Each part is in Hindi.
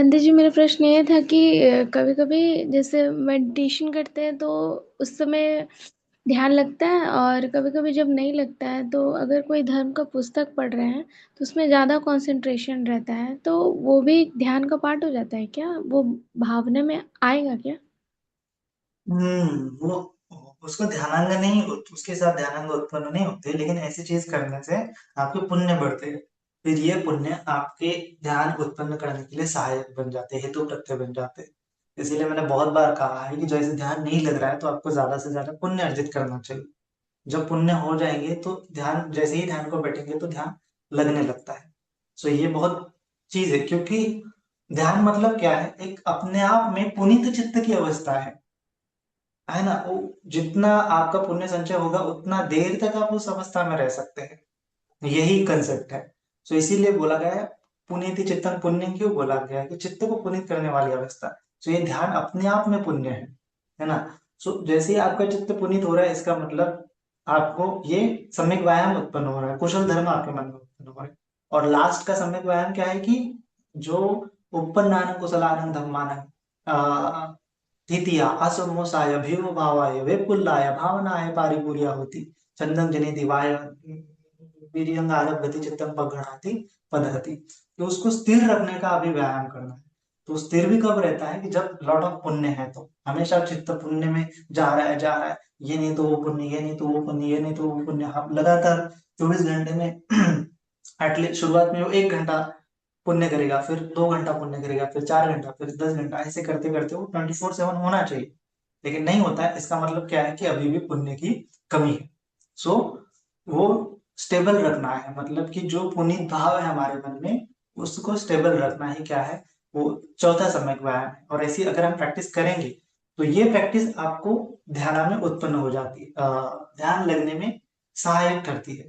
बंदे जी, मेरा प्रश्न ये था कि कभी-कभी जैसे मेडिटेशन करते हैं तो उस समय ध्यान लगता है और कभी-कभी जब नहीं लगता है तो अगर कोई धर्म का पुस्तक पढ़ रहे हैं तो उसमें ज़्यादा कंसंट्रेशन रहता है, तो वो भी ध्यान का पार्ट हो जाता है क्या? वो भावना में आएगा क्या? वो उसको ध्यानांग नहीं उसके साथ ध्यानांग उत्पन्न नहीं होते, लेकिन ऐसी चीज करने से आपके पुण्य बढ़ते हैं। फिर ये पुण्य आपके ध्यान उत्पन्न करने के लिए सहायक बन जाते हैं, हेतु प्रत्यय बन जाते हैं। इसीलिए मैंने बहुत बार कहा है कि जैसे ध्यान नहीं लग रहा है तो आपको ज्यादा से ज्यादा पुण्य अर्जित करना चाहिए। जब पुण्य हो जाएंगे तो ध्यान, जैसे ही ध्यान को बैठेंगे तो ध्यान लगने लगता है। सो ये बहुत चीज है, क्योंकि ध्यान मतलब क्या है, एक अपने आप में पुनीत चित्त की अवस्था है ना। वो जितना आपका पुण्य संचय होगा उतना देर तक आप उस अवस्था में रह सकते हैं। यही कंसेप्ट है। सो इसीलिए बोला गया है पुनीति चित्तन पुण्य, क्यों बोला गया है कि चित्त को पुनीत करने वाली अवस्था। सो ये ध्यान अपने आप में पुण्य है ना। सो जैसे ही आपका चित्त पुनीत हो रहा है, इसका मतलब आपको ये सम्यक व्यायाम उत्पन्न हो रहा है, कुशल धर्म आपके मन में उत्पन्न हो रहा है। और लास्ट का सम्यक व्यायाम क्या है कि जो उपन्नान कुशलानंद धम्मानंद द्वितीया असमोसाय भीमो भावाय वेपुल्लाय भावनाय पारिपूर्या होती चंदन जनि दिवाय वीर्यंग आरभ्यति चित्तम पगढ़ाति पदहति। तो उसको स्थिर रखने का अभी व्यायाम करना है। तो स्थिर भी कब रहता है कि जब लॉट ऑफ पुण्य है, तो हमेशा चित्त पुण्य में जा रहा है, ये नहीं तो वो पुण्य, ये नहीं तो वो पुण्य, ये नहीं तो वो पुण्य। आप लगातार 24 घंटे में एटलीस्ट शुरुआत में वो 1 घंटा पुण्य करेगा, फिर 2 घंटा पुण्य करेगा, फिर 4 घंटा, फिर 10 घंटा, ऐसे करते करते वो 24/7 होना चाहिए। लेकिन नहीं होता है, इसका मतलब क्या है कि अभी भी पुण्य की कमी है। सो वो स्टेबल रखना है, मतलब कि जो पुनीत भाव है हमारे मन में उसको स्टेबल रखना ही क्या है, वो चौथा सम्यक व्यायाम है। और ऐसी अगर हम प्रैक्टिस करेंगे तो ये प्रैक्टिस आपको ध्यान में उत्पन्न हो जाती है, ध्यान लगने में सहायक करती है।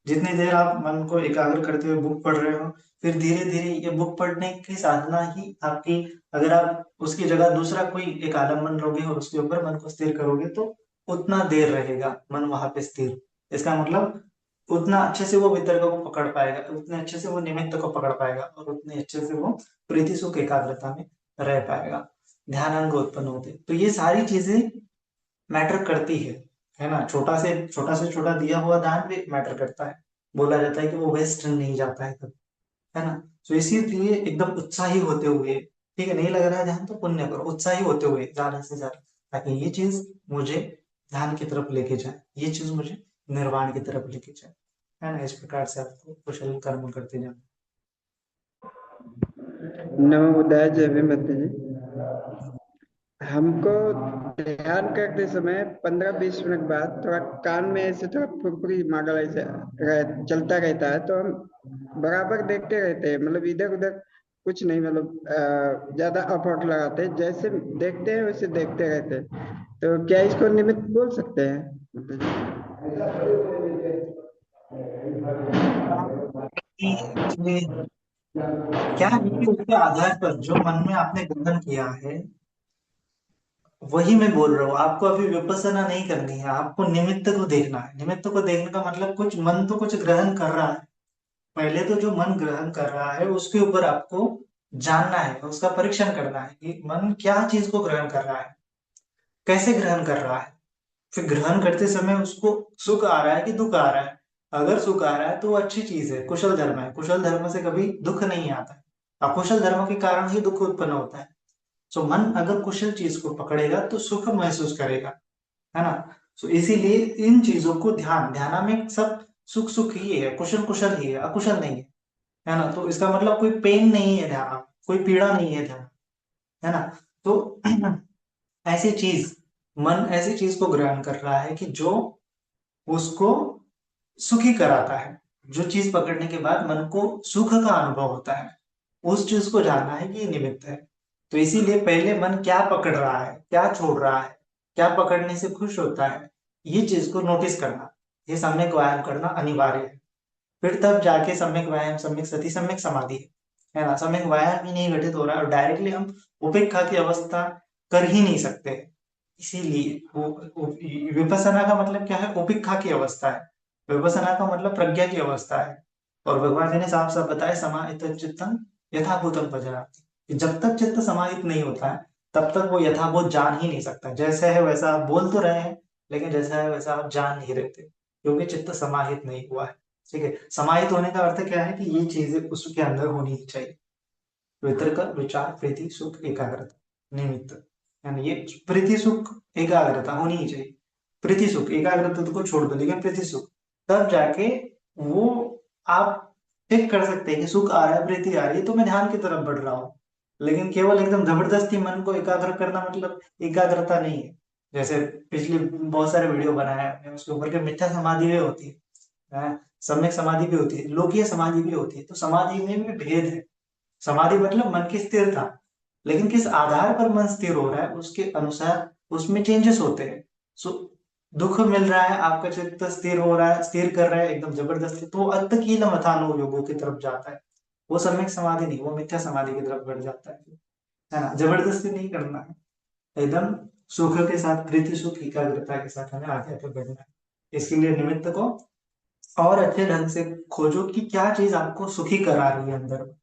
जितनी देर आप मन को एकाग्र करते हुए बुक पढ़ रहे हो, फिर धीरे धीरे ये बुक पढ़ने की साधना ही आपकी, अगर आप उसकी जगह दूसरा कोई एक आलम्बन लोगे और उसके ऊपर मन को स्थिर करोगे तो उतना देर रहेगा मन वहां पे स्थिर। इसका मतलब उतना अच्छे से वो वितर्क को पकड़ पाएगा, उतने अच्छे से वो निमित्त को पकड़ पाएगा, और उतने अच्छे से वो प्रीति सुख एकाग्रता में रह पाएगा। ध्यानांग उत्पन्न होते, तो ये सारी चीजें मैटर करती है ना। छोटा से छोटा दिया हुआ दान भी मैटर करता है। बोला जाता है कि वो वेस्ट नहीं जाता है कभी, है ना। तो इसीलिए एकदम उत्साही होते हुए, ठीक है, नहीं लग रहा है ध्यान तो पुण्य करो, उत्साही होते हुए ज्यादा से ज्यादा, ताकि ये चीज मुझे ध्यान की तरफ लेके जाए, ये चीज मुझे निर्वाण की तरफ लेके जाए, है ना। इस प्रकार से आपको कुशल कर्म करते जाना। नमो बुद्धाय, जय भीम बंदे जी। हमको ध्यान करते समय 15-20 मिनट बाद थोड़ा कान में ऐसे थोड़ा फुरफुरी मागल ऐसे चलता रहता है, तो हम बराबर देखते रहते हैं, मतलब इधर उधर कुछ नहीं, मतलब ज्यादा एफर्ट लगाते हैं, जैसे देखते हैं वैसे देखते रहते हैं। तो क्या इसको निमित्त बोल सकते हैं? एक्चुअली क्या है कि उसके आधार पर जो मन में आपने ग्रहण किया है वही मैं बोल रहा हूँ। आपको अभी विपස්සना नहीं करनी है, आपको निमित्त को देखना है। निमित्त को देखने का मतलब कुछ मन तो कुछ ग्रहण कर रहा है, पहले तो जो मन ग्रहण कर रहा है उसके ऊपर आपको जानना है, उसका परीक्षण करना है कि मन क्या चीज को ग्रहण कर रहा है, कैसे ग्रहण कर रहा है। फिर ग्रहण करते समय उसको सुख आ रहा है कि दुख आ रहा है। अगर सुख आ रहा है तो वो अच्छी चीज है, कुशल धर्म है। कुशल धर्म से कभी दुख नहीं आता है, अकुशल धर्म के कारण ही दुख उत्पन्न होता है। सो मन अगर कुशल चीज को पकड़ेगा तो सुख महसूस करेगा, है ना। सो इसीलिए इन चीजों को ध्यान में सब सुख सुख ही है, कुशल कुशल ही है, अकुशल नहीं है ना। तो इसका मतलब कोई पेन नहीं है ध्यान में, कोई पीड़ा नहीं है ध्यान, है ना। तो ऐसी चीज, मन ऐसी चीज को ग्रहण कर रहा है कि जो उसको सुखी कराता है। जो चीज पकड़ने के बाद मन को सुख का अनुभव होता है, उस चीज को जानना है कि ये निमित्त है। तो इसीलिए पहले मन क्या पकड़ रहा है, क्या छोड़ रहा है, क्या पकड़ने से खुश होता है, ये चीज को नोटिस करना, ये सम्यक व्यायाम करना अनिवार्य है। फिर तब जाके सम्यक व्यायाम, सम्यक सती, सम्यक समाधि है ना। सम्यक व्यायाम ही नहीं घटित हो रहा है और डायरेक्टली हम उपेक्षा की अवस्था कर ही नहीं सकते। इसीलिए विपස්සना का मतलब क्या है, उपेक्षा की अवस्था है। विपස්සना का मतलब प्रज्ञा की अवस्था है। और भगवान जी ने साफ साफ बताया, समाहित चित्तम यथाभूतम पजराति। कि जब तक चित्त समाहित नहीं होता है तब तक वो यथाभूत जान ही नहीं सकता। जैसे है वैसा आप बोल तो रहे हैं, लेकिन जैसा है वैसा आप जान नहीं रहते, क्योंकि चित्त समाहित नहीं हुआ है। ठीक है, समाहित होने का अर्थ क्या है कि ये चीजें उसके अंदर होनी ही चाहिए। वितर्क, विचार, प्रीति, सुख, एकाग्रता, निमित्त, यानी ये प्रीति सुख एकाग्रता होनी ही चाहिए। प्रीति सुख एकाग्रता तो को छोड़ दो, लेकिन प्रीति सुख तब जाके वो आप चेक कर सकते हैं कि सुख आ रहा है, प्रीति आ रही है, तो मैं ध्यान की तरफ बढ़ रहा हूँ। लेकिन केवल एकदम जबरदस्ती मन को एकाग्र करना मतलब एकाग्रता नहीं है। जैसे पिछले बहुत सारे वीडियो बनाए हैं उसके ऊपर के, मिथ्या समाधि भी होती है, सम्यक समाधि भी होती है, लोकीय समाधि भी होती है। तो समाधि में भी भेद है। समाधि मतलब मन की स्थिरता, लेकिन किस आधार पर मन स्थिर हो रहा है उसके अनुसार उसमें चेंजेस होते हैं। सो दुख मिल रहा है, आपका चित्त स्थिर हो रहा है, स्थिर कर रहा है एकदम जबरदस्ती, तो वो अंतकील मथानो योगों की तरफ जाता है। वो सम्यक समाधि नहीं, वो मिथ्या समाधि की तरफ बढ़ जाता है ना। जबरदस्ती नहीं करना है, एकदम सुख के साथ, प्रीति सुख एकाग्रता के साथ हमें आगे आगे बढ़ना है। इसके लिए निमित्त को और अच्छे ढंग से खोजो कि क्या चीज आपको सुखी करा रही है अंदर में।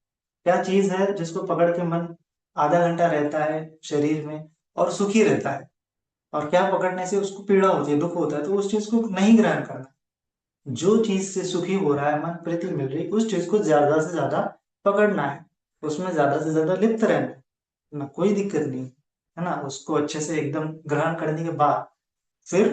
क्या चीज है जिसको पकड़ के मन आधा घंटा रहता है शरीर में और सुखी रहता है, और क्या पकड़ने से उसको पीड़ा होती है, दुख होता है, तो उस चीज को नहीं ग्रहण करना। जो चीज से सुखी हो रहा है मन, प्रीति मिल रही, उस चीज को ज्यादा से ज्यादा पकड़ना है, उसमें ज्यादा से ज्यादा लिप्त रहना है ना, कोई दिक्कत नहीं है ना। उसको अच्छे से एकदम ग्रहण करने के बाद फिर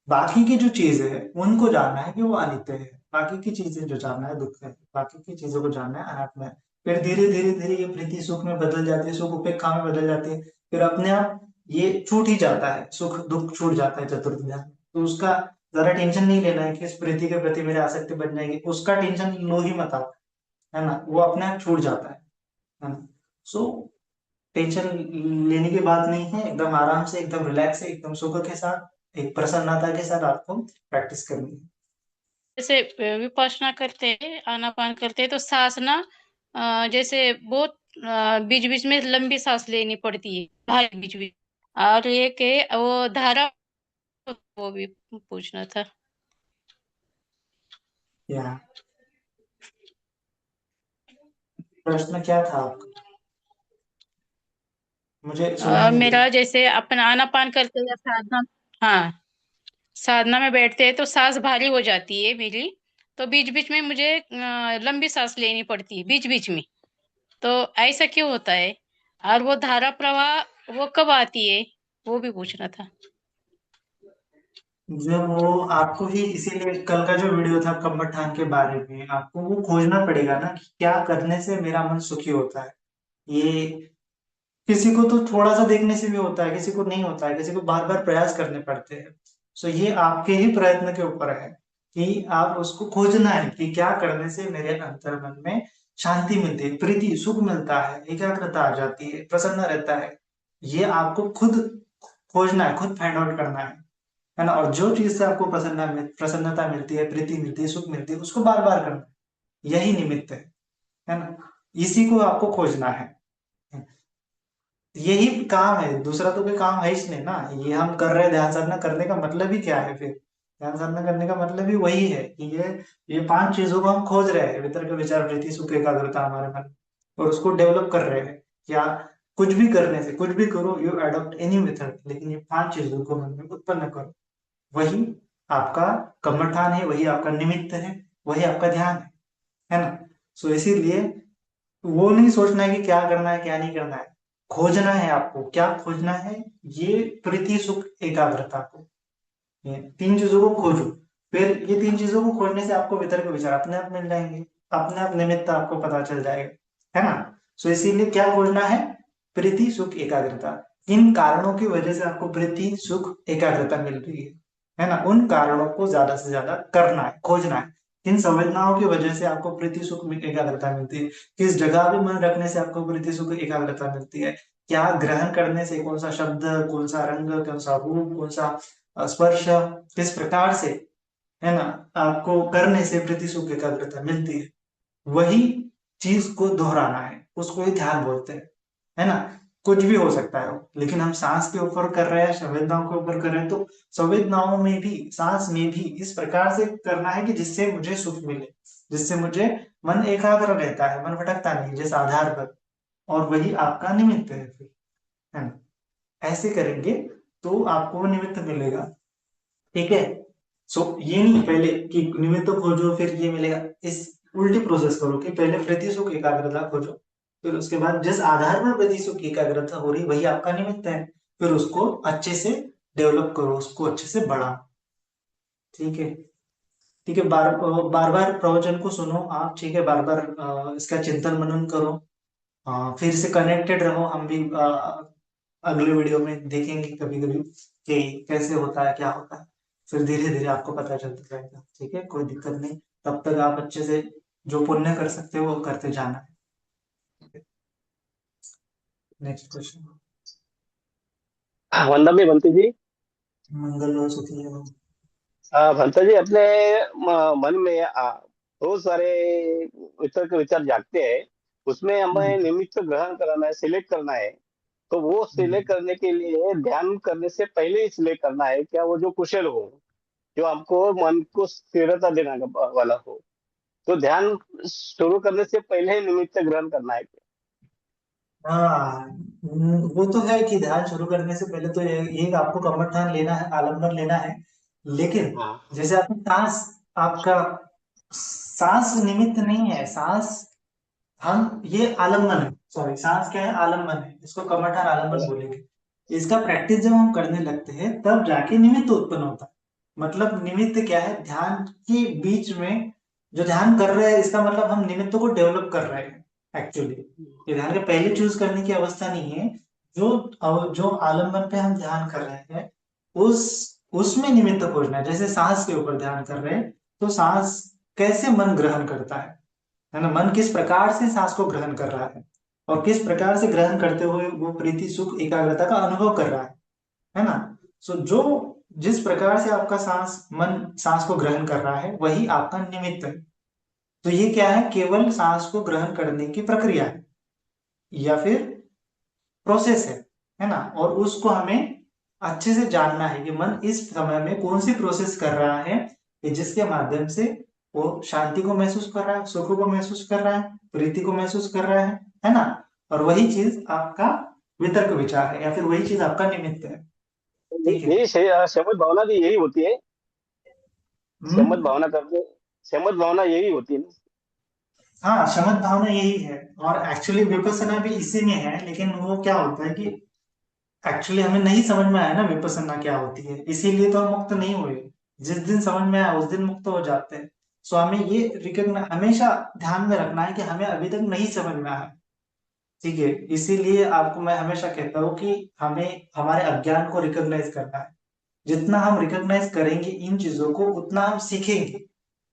बाकी की जो चीजें है उनको जानना है कि वो अनित्य है। बाकी की चीजें जो जानना है दुख है, बाकी की चीजों को जानना है अनात्म है। फिर धीरे धीरे धीरे ये प्रीति सुख में बदल जाती है, सुख उपेक्षा में बदल जाती है। फिर अपने आप ये छूट ही जाता है, सुख दुख छूट जाता है चतुर्थ ध्यान में। तो उसका ज्यादा टेंशन नहीं लेना है कि इस प्रीति के प्रति मेरे आसक्ति बन जाएगी, उसका टेंशन लो ही मत आप, है ना। वो अपने आप छूट जाता है ना। सो टेंशन लेने की बात नहीं है, एकदम आराम से, एकदम रिलैक्स से, एकदम सुख के साथ, एक प्रसन्नता के साथ आपको प्रैक्टिस करनी है। जैसे विपश्यना करते हैं, आनापान करते हैं, तो सांस ना जैसे बहुत बीच बीच में लंबी सांस लेनी पड़ती है, भारी बीच बीच। और एक है वो धारा, वो भी पूछना था। या प्रश्न क्या था आपका, मुझे सुनाई नहीं दिया। मेरा जैसे अपन आनापान करते हैं या साधना, हाँ, साधना में बैठते हैं तो सांस भारी हो जाती है मेरी, तो बीच बीच में मुझे लंबी सांस लेनी पड़ती है बीच बीच में। तो ऐसा क्यों होता है? और वो धारा प्रवाह वो कब आती है, वो भी पूछना था। जब वो आपको ही, इसीलिए कल का जो वीडियो था कम्बठान के बारे में, आपको वो खोजना पड़ेगा ना कि क्या करने से मेरा मन सुखी होता है। ये किसी को तो थोड़ा सा देखने से भी होता है, किसी को नहीं होता है, किसी को बार बार प्रयास करने पड़ते हैं। सो ये आपके ही प्रयत्न के ऊपर है कि आप उसको खोजना है कि क्या करने से मेरे अंतर मन में शांति मिलती है, प्रीति सुख मिलता है, एकाग्रता आ जाती है, प्रसन्न रहता है। ये आपको खुद खोजना है, खुद फाइंड आउट करना है ना। और जो चीज से आपको प्रसन्नता मिलती है, प्रीति मिलती है, सुख मिलती है, उसको बार बार करना है। यही निमित्त है ना। इसी को आपको खोजना है। यही काम है, दूसरा तो कोई काम है ही नहीं ना। ये हम कर रहे हैं, ध्यान साधना करने का मतलब ही क्या है फिर? ध्यान साधना करने का मतलब ही वही है कि ये पांच चीजों को हम खोज रहे हैं, वितर्क विचार प्रीति सुख एकाग्रता हमारे मन, और उसको डेवलप कर रहे हैं। या कुछ भी करने से, कुछ भी करो, यू अडॉप्ट एनी मेथड, लेकिन ये पांच चीजों को मन में उत्पन्न करो। वही आपका कर्मठान है, वही आपका निमित्त है, वही आपका ध्यान है ना। सो इसीलिए वो नहीं सोचना है कि क्या करना है क्या नहीं करना है, खोजना है आपको। क्या खोजना है? ये प्रीति सुख एकाग्रता को, ये तीन चीजों को खोजो। फिर ये तीन चीजों को खोजने से आपको वितर्क विचार अपने आप मिल जाएंगे, अपने आप निमित्त आपको पता चल जाएगा, है ना। सो इसीलिए क्या खोजना है? प्रीति सुख एकाग्रता। किन कारणों की वजह से आपको प्रीति सुख एकाग्रता मिल रही है ना, उन कारणों को ज्यादा से ज्यादा करना है, खोजना है। किन संवेदनाओं की वजह से आपको प्रीति सुख में एकाग्रता मिलती है, किस जगह भी मन रखने से आपको प्रीति सुख एकाग्रता मिलती है, क्या ग्रहण करने से, कौन सा शब्द, कौन सा रंग, कौन सा रूप, कौन सा स्पर्श, किस प्रकार से, है ना, आपको करने से प्रीति सुख एकाग्रता मिलती है। वही चीज को दोहराना है, उसको ही ध्यान बोलते हैं, है ना। कुछ भी हो सकता है वो, लेकिन हम सांस के ऊपर कर रहे हैं, संवेदनाओं के ऊपर कर रहे हैं, तो संवेदनाओं में भी, सांस में भी इस प्रकार से करना है कि जिससे मुझे सुख मिले, जिससे मुझे मन एकाग्र रहता है, मन भटकता नहीं, जिस आधार पर और वही आपका निमित्त है फिर, है ना। ऐसे करेंगे तो आपको वो निमित्त मिलेगा। ठीक है। सो ये नहीं पहले कि निमित्त खोजो फिर ये मिलेगा, इस उल्टी प्रोसेस करो कि पहले प्रतिसुख एकाग्रता खोजो, फिर उसके बाद जिस आधार पर प्रतिसुख एकाग्रता हो रही वही आपका निमित्त है, फिर उसको अच्छे से डेवलप करो, उसको अच्छे से बढ़ाओ। ठीक है। ठीक है। बार बार बार प्रवचन को सुनो आप, ठीक है, बार बार इसका चिंतन मनन करो। फिर से कनेक्टेड रहो, हम भी अगले वीडियो में देखेंगे कभी कभी कि कैसे होता है क्या होता है, फिर धीरे धीरे आपको पता चलता रहेगा। ठीक है, कोई दिक्कत नहीं। तब तक आप अच्छे से जो पुण्य कर सकते हो वो करते जाना है। Next question. वंदना में भंती जी। मंगल हो, सुखी हो। भंता जी, अपने मन में बहुत सारे विचार जागते हैं। उसमें हमें हम्म, निमित्त ग्रहण कराना है, सिलेक्ट करना है। तो वो सिलेक्ट हम्म। करने के लिए ध्यान करने से पहले ही सिलेक्ट करना है क्या? वो जो कुशल हो, जो हमको मन को स्थिरता देने वाला हो, तो ध्यान शुरू करने से पहले ही निमित्त ग्रहण करना है क्या? हाँ, वो तो है कि ध्यान शुरू करने से पहले तो ये आपको कमर लेना है, आलम्बन लेना है। लेकिन हाँ। जैसे आपकी सांस, आपका सांस निमित्त नहीं है, सांस हम ये आलम्बन है, सॉरी सांस क्या है, आलम्बन है, इसको कमठान आलम्बन बोलेंगे। इसका प्रैक्टिस जब हम करने लगते हैं तब जाके निमित्त उत्पन्न होता है। मतलब निमित्त क्या है, ध्यान के बीच में जो ध्यान कर रहे हैं इसका मतलब हम निमित्त को डेवलप कर रहे हैं एक्चुअली। ये ध्यान के पहले चूज करने की अवस्था नहीं है। जो आलम्बन पे हम ध्यान कर रहे हैं उस उसमें निमित्त खोजना है। जैसे सांस के ऊपर ध्यान कर रहे हैं तो सांस कैसे मन ग्रहण करता है ना, मन किस प्रकार से सांस को ग्रहण कर रहा है और किस प्रकार से ग्रहण करते हुए वो प्रीति सुख एकाग्रता का अनुभव कर रहा है ना। सो जो जिस प्रकार से आपका मन सांस को ग्रहण कर रहा है वही आपका निमित्त है। तो ये क्या है, केवल सांस को ग्रहण करने की प्रक्रिया है या फिर प्रोसेस है ना। और उसको हमें अच्छे से जानना है कि मन इस समय में कौन सी प्रोसेस कर रहा है कि जिसके माध्यम से वो शांति को महसूस कर रहा है, सुख को महसूस कर रहा है, प्रीति को महसूस कर रहा है ना। और वही चीज आपका वितर्क विचार है या फिर वही चीज आपका निमित्त है। ठीक है। यही सहमत भावना भी यही होती है। सहमत हम्म। भावना करके, सहमत भावना यही होती है ना। हाँ, शमत भावना यही है। और एक्चुअली विपස්සना भी इसी में है, लेकिन वो क्या होता है कि एक्चुअली हमें नहीं समझ में आया ना विपश्यना क्या होती है, इसीलिए तो हम मुक्त नहीं हुए। जिस दिन समझ में आया उस दिन मुक्त हो जाते हैं। सो हमें ये रिकॉग्नाइज हमेशा ध्यान में रखना है कि हमें अभी तक नहीं समझ में आया। ठीक है। इसीलिए आपको मैं हमेशा कहता हूँ कि हमें हमारे अज्ञान को रिकॉग्नाइज करना है। जितना हम रिकॉग्नाइज करेंगे इन चीजों को उतना हम सीखेंगे।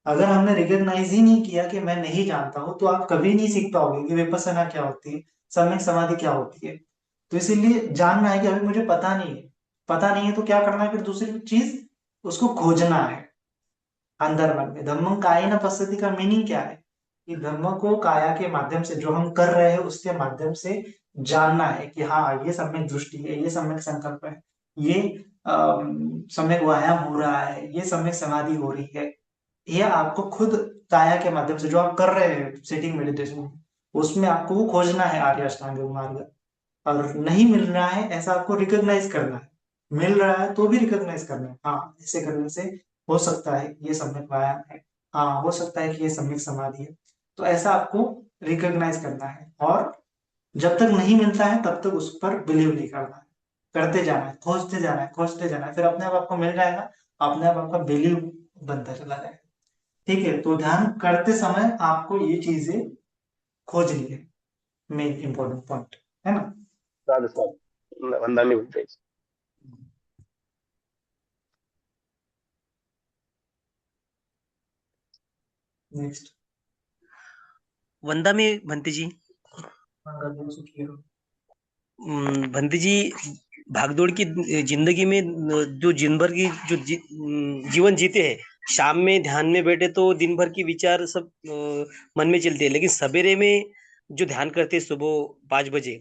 अगर हमने रिकॉग्नाइज ही नहीं किया कि मैं नहीं जानता हूं तो आप कभी नहीं सीख पाओगे कि विपश्यना क्या होती है, सम्यक समाधि क्या होती है। तो इसीलिए जानना है कि अभी मुझे पता नहीं है। पता नहीं है तो क्या करना है, फिर दूसरी चीज उसको खोजना है अंदर मन में। धम्मं कायेन पश्यति का मीनिंग क्या है कि धर्म को काया के माध्यम से जो हम कर रहे हैं उसके माध्यम से जानना है कि हाँ ये सम्यक दृष्टि है, ये सम्यक संकल्प है, ये सम्यक व्यायाम हो रहा है, ये सम्यक समाधि हो रही है। ये आपको खुद काया के माध्यम से जो आप कर रहे हैं सिटिंग मेडिटेशन उसमें आपको वो खोजना है आर्य अष्टांग योग मार्ग। और नहीं मिल रहा है ऐसा आपको रिकॉग्नाइज करना है, मिल रहा है तो भी रिकॉग्नाइज करना है। हाँ, ऐसे करने से हो सकता है ये सम्यक व्यायाम है, हाँ हो सकता है कि ये सम्यक समाधि है। तो ऐसा आपको रिकॉग्नाइज करना है। और जब तक नहीं मिलता है तब तक उस पर बिलीव नहीं करना है, करते जाना है, खोजते जाना है, खोजते जाना है, फिर अपने आप आपको मिल जाएगा, अपने आप आपका बिलीव बनता चला जाएगा। ठीक है। तो ध्यान करते समय आपको ये चीजें खोजनी है, मेन इंपॉर्टेंट पॉइंट, है ना। साधु साधु, वंदना बोलते हैं। नेक्स्ट। वंदा में भंती जी। भंती जी, भागदौड़ की जिंदगी में जो दिन भर की जीवन जीते हैं, शाम में ध्यान में बैठे तो दिन भर की विचार सब मन में चलते हैं, लेकिन सवेरे में जो ध्यान करते हैं सुबह 5 बजे,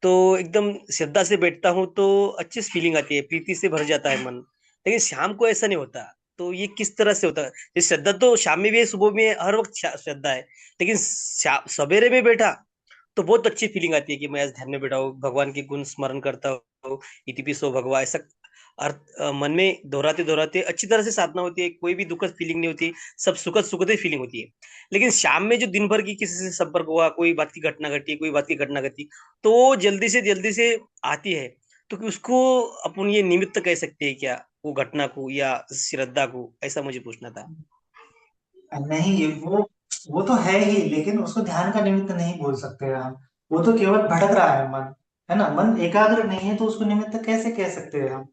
तो एकदम श्रद्धा से बैठता हूँ तो अच्छी फीलिंग आती है, प्रीति से भर जाता है मन। लेकिन शाम को ऐसा नहीं होता। तो ये किस तरह से होता है? ये श्रद्धा तो शाम में भी है, सुबह में, हर वक्त श्रद्धा है, लेकिन सवेरे में बैठा तो बहुत अच्छी फीलिंग आती है कि मैं आज ध्यान में बैठा हूँ, भगवान के गुण स्मरण करता हूँ, इतिपिसो भगवा, ऐसा अर्थ मन में दोहराते दोहराते अच्छी तरह से साधना होती है, कोई भी दुखद फीलिंग नहीं होती, सब सुखद सुखद ही फीलिंग होती है। लेकिन शाम में जो दिन भर की किसी से संपर्क हुआ, कोई बात की घटना घटी, कोई बात की घटना घटी, तो वो जल्दी से आती है, तो कि उसको अपन ये निमित्त कह सकते हैं क्या, वो घटना को या श्रद्धा को, ऐसा मुझे पूछना था। नहीं, वो तो है ही, लेकिन उसको ध्यान का निमित्त नहीं बोल सकते हम। वो तो केवल भटक रहा है मन, है ना। मन एकाग्र नहीं है तो उसको निमित्त कैसे कह सकते हैं हम,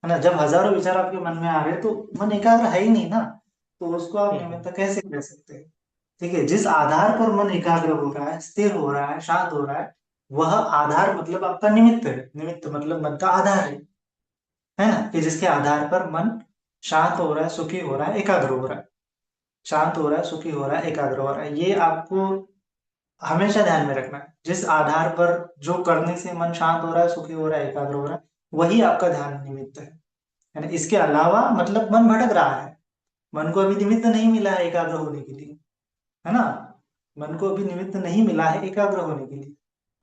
है ना। जब हजारों विचार आपके मन में आ रहे हैं तो मन एकाग्र है ही नहीं ना, तो उसको आप निमित्त कैसे कह सकते हैं। ठीक है, जिस आधार पर मन एकाग्र हो रहा है, स्थिर हो रहा है, शांत हो रहा है, वह आधार मतलब आपका निमित्त है। निमित्त मतलब मन का आधार है ना, कि जिसके आधार पर मन शांत हो रहा है, सुखी हो रहा है, एकाग्र हो रहा है। शांत हो रहा है, सुखी हो रहा है, एकाग्र हो रहा है, ये आपको हमेशा ध्यान में रखना है। जिस आधार पर जो करने से मन शांत हो रहा है, सुखी हो रहा है, एकाग्र हो रहा है, वही आपका ध्यान निमित्त है ना। इसके अलावा मतलब मन भटक रहा है, मन को अभी निमित्त नहीं मिला है एकाग्र होने के लिए, है ना। मन को अभी निमित्त नहीं मिला है एकाग्र होने के लिए,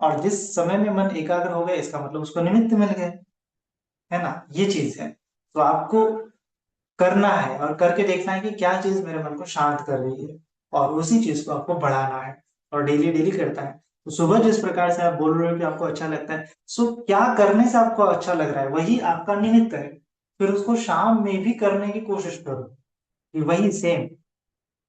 और जिस समय में मन एकाग्र हो गया इसका मतलब उसको निमित्त मिल गया, है ना। ये चीज है, तो आपको करना है और करके देखना है कि क्या चीज मेरे मन को शांत कर रही है, और उसी चीज को आपको बढ़ाना है, और डेली डेली करता है। तो सुबह जिस प्रकार से आप बोल रहे हो कि आपको अच्छा लगता है, सो क्या करने से आपको अच्छा लग रहा है वही आपका निमित्त है। फिर उसको शाम में भी करने की कोशिश करो कि वही सेम।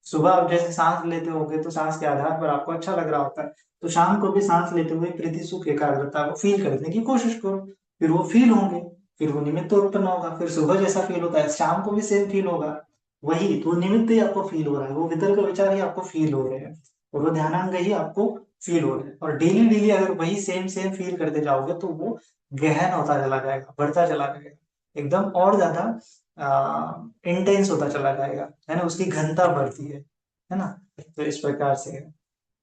सुबह आप जैसे सांस लेते होगे तो सांस के आधार पर आपको अच्छा लग रहा होता है, तो शाम को भी सांस लेते हुए प्रीति सुख एकाग्रता को फील करने की कोशिश करो। फिर वो फील होंगे, फिर वो निमित्त उत्पन्न होगा, फिर सुबह जैसा फील होता है शाम को भी सेम फील होगा। वही तो निमित्त ही आपको फील हो रहा है, वो वितर्क विचार ही आपको फील हो रहे हैं, और वो ध्यानांग ही आपको फील हो रहे हैं। और डेली डेली अगर वही सेम सेम फील करते जाओगे तो वो गहन होता चला जाएगा, बढ़ता चला जाएगा, एकदम और ज्यादा इंटेंस होता चला जाएगा, है ना। उसकी घनता बढ़ती है ना। तो इस प्रकार से है।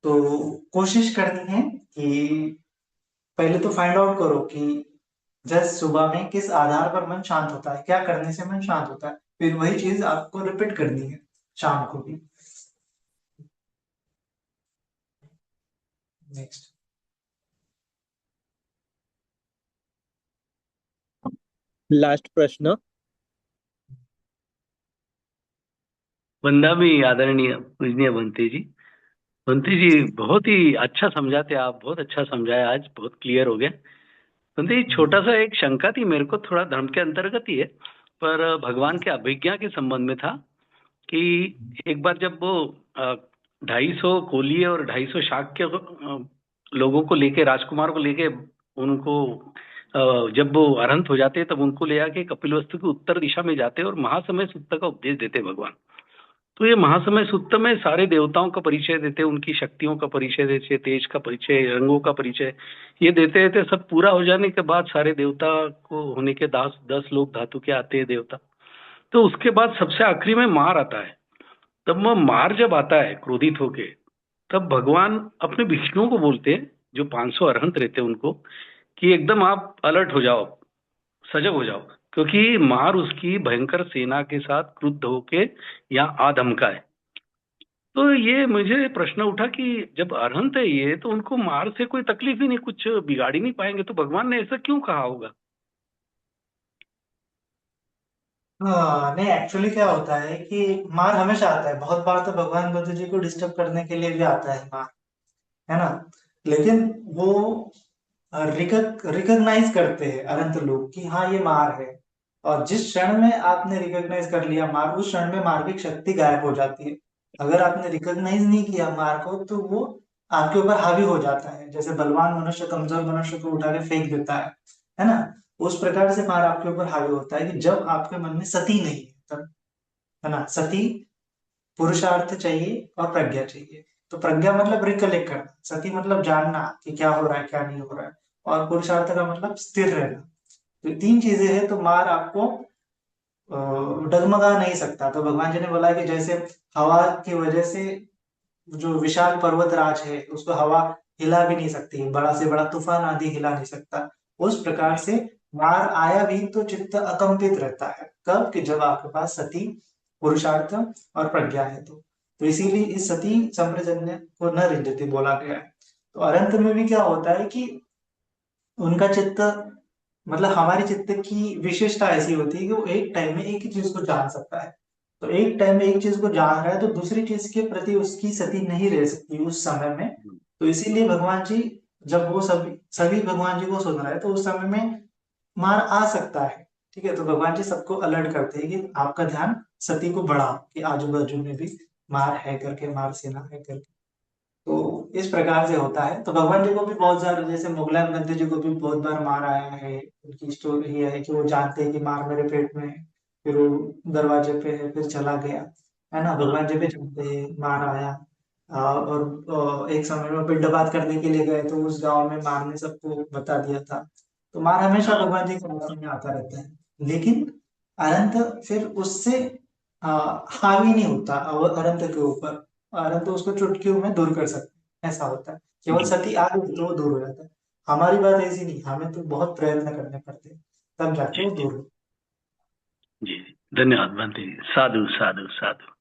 तो कोशिश करनी है कि पहले तो फाइंड आउट करो कि जस्ट सुबह में किस आधार पर मन शांत होता है, क्या करने से मन शांत होता है, फिर वही चीज आपको रिपीट करनी है शाम को भी। नेक्स्ट। लास्ट प्रश्न। वंदा भी आदरणीय पूजनीय बनते जी। बनते जी बहुत ही अच्छा समझाते आप, बहुत अच्छा समझाया, आज बहुत क्लियर हो गया। बनते जी छोटा सा एक शंका थी मेरे को, थोड़ा धर्म के अंतर्गत ही है, पर भगवान के अभिज्ञा के संबंध में था कि एक बार जब वो 250 कोलिये और 250 शाक्य लोगों को लेके, राजकुमार को लेके, उनको जब वो अरहंत हो जाते तब उनको ले आके कपिलवस्तु की उत्तर दिशा में जाते और महासमय सूक्त का उपदेश देते भगवान। तो ये महासमय सूक्त में सारे देवताओं का परिचय देते, उनकी शक्तियों का परिचय देते, तेज का परिचय, रंगों का परिचय, ये देते देते सब पूरा हो जाने के बाद सारे देवता को होने के 10 लोग धातु के आते हैं देवता। तो उसके बाद सबसे आखिरी में मार आता है। तब वो मार जब आता है क्रोधित होके, तब भगवान अपने विष्णु को बोलते हैं, जो 500 अरहंत रहते हैं उनको, कि एकदम आप अलर्ट हो जाओ, सजग हो जाओ, क्योंकि मार उसकी भयंकर सेना के साथ क्रुद्ध होके यहाँ आ धमका है। तो ये मुझे प्रश्न उठा कि जब अरहंत है ये, तो उनको मार से कोई तकलीफ ही नहीं, कुछ बिगाड़ ही नहीं पाएंगे, तो भगवान ने ऐसा क्यों कहा होगा? हाँ नहीं, एक्चुअली क्या होता है कि मार हमेशा आता है, बहुत बार तो भगवान बुद्ध जी को डिस्टर्ब करने के लिए भी आता है मार, है ना। लेकिन वो रिकॉग्नाइज करते हैं अनंत लोग कि हाँ ये मार है, और जिस क्षण में आपने रिकॉग्नाइज कर लिया मार, उस क्षण में मार की शक्ति गायब हो जाती है। अगर आपने रिकॉग्नाइज नहीं किया मार को तो वो आपके ऊपर हावी हो जाता है, जैसे बलवान मनुष्य कमजोर मनुष्य को उठा के फेंक देता है ना। उस प्रकार से मार आपके ऊपर हावी होता है कि जब आपके मन में सती नहीं है तब, है ना। सती पुरुषार्थ चाहिए और प्रज्ञा चाहिए। तो प्रज्ञा मतलब रिकलेक्ट करना, सती मतलब जानना कि क्या हो रहा है क्या नहीं हो रहा है, और पुरुषार्थ का मतलब स्थिर रहना। तो तीन चीजें हैं, तो मार आपको डगमगा नहीं सकता। तो भगवान जी ने बोला कि जैसे हवा की वजह से जो विशाल पर्वत राज है उसको हवा हिला भी नहीं सकती, बड़ा से बड़ा तूफान आदि हिला नहीं सकता, उस प्रकार से मार आया भी तो चित्त अकंपित रहता है। कब? कि जब आपके पास सती पुरुषार्थ और प्रज्ञा है तो इसीलिए इस सती संप्रजन्य को न रिंजति बोला गया है। तो अनंत में भी क्या होता है कि उनका चित्त, मतलब हमारी चित्त की विशेषता ऐसी होती है कि वो एक टाइम में एक ही चीज को जान सकता है। तो एक टाइम में एक चीज को जान रहा है तो दूसरी चीज के प्रति उसकी सती नहीं रह सकती उस समय में। तो इसीलिए भगवान जी, जब वो सभी सभी भगवान जी को सुन रहे हैं तो उस समय में मार आ सकता है। ठीक है, तो भगवान जी सबको अलर्ट करते हैं कि आपका ध्यान सती को बढ़ाओ, कि आजू बाजू में भी मार है करके, मार सेना है करके। तो इस प्रकार से होता है। तो भगवान जी को भी बहुत सारे, जैसे मुगला नंदी जी को भी बहुत बार मार आया है। उनकी स्टोरी ये है कि वो जानते हैं कि मार मेरे पेट में है, फिर वो दरवाजे पे है, फिर चला गया, है ना। भगवान जी पे जानते हैं मार आया। और एक समय में पिंडपात करने के लिए गए तो उस गांव में मार ने सबको बता दिया था। तो मार हमेशा भगवान जी के रास्ते में आता रहता है, लेकिन अनंत फिर उससे हावी नहीं होता और अनंत के ऊपर। अनंत उसको चुटकियों में दूर कर सकते हैं, ऐसा होता है। केवल जी सती आ गई तो वो दूर हो जाता है। हमारी बात ऐसी नहीं, हमें तो बहुत प्रयत्न करने पड़ते हैं तब जाके जी वो दूर हो। जी, धन्यवाद भंते जी। साधु साधु साधु।